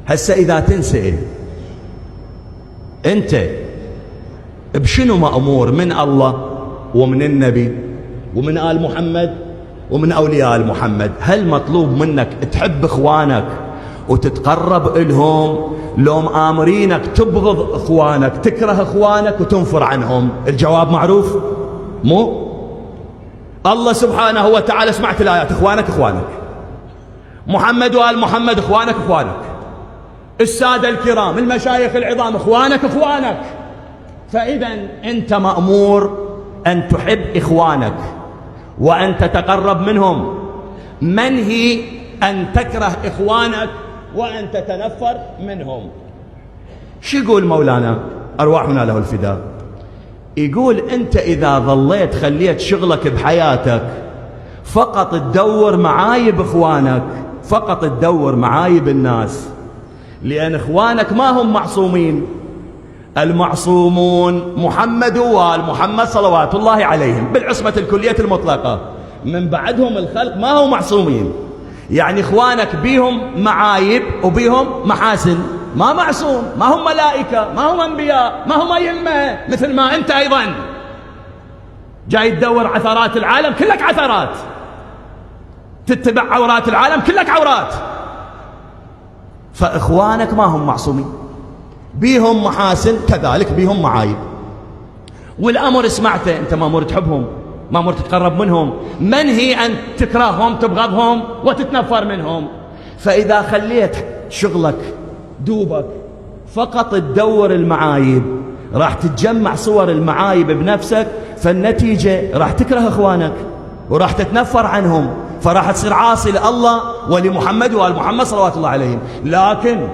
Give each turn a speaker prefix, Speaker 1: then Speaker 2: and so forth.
Speaker 1: هسه إذا تنسأل أنت بشنو مأمور من الله ومن النبي ومن آل محمد ومن أولياء محمد؟ هل مطلوب منك تحب إخوانك وتتقرب إلهم، لو مآمرينك تبغض إخوانك، تكره إخوانك وتنفر عنهم؟ الجواب معروف. مو الله سبحانه وتعالى، سمعت الآيات، إخوانك إخوانك، محمد وآل محمد إخوانك إخوانك، السادة الكرام المشايخ العظام إخوانك إخوانك. فإذا أنت مأمور أن تحب إخوانك وأن تتقرب منهم، منهي أن تكره إخوانك وأن تتنفر منهم. شو يقول مولانا أرواحنا له الفداء؟ يقول أنت إذا ظليت خليت شغلك بحياتك فقط تدور معايب إخوانك، فقط تدور معايب الناس، لأن إخوانك ما هم معصومين. المعصومون محمد وآل محمد صلوات الله عليهم بالعصمة الكلية المطلقة، من بعدهم الخلق ما هم معصومين. يعني إخوانك بيهم معايب وبيهم محاسن، ما معصوم، ما هم ملائكة، ما هم أنبياء، ما هم أئمة، مثل ما أنت أيضا جاي تدور عثرات العالم، كلك عثرات، تتبع عورات العالم، كلك عورات. فإخوانك ما هم معصومين، بيهم محاسن كذلك بيهم معايب. والأمر سمعته، أنت مأمور تحبهم، مأمور تتقرب منهم، منهي أن تكرههم تبغضهم وتتنفر منهم. فإذا خليت شغلك دوبك فقط تدور المعايب، راح تتجمع صور المعايب بنفسك، فالنتيجة راح تكره إخوانك وراح تتنفر عنهم، فراح تصير عاصي لله ولمحمد وآل محمد صلوات الله عليهم. لكن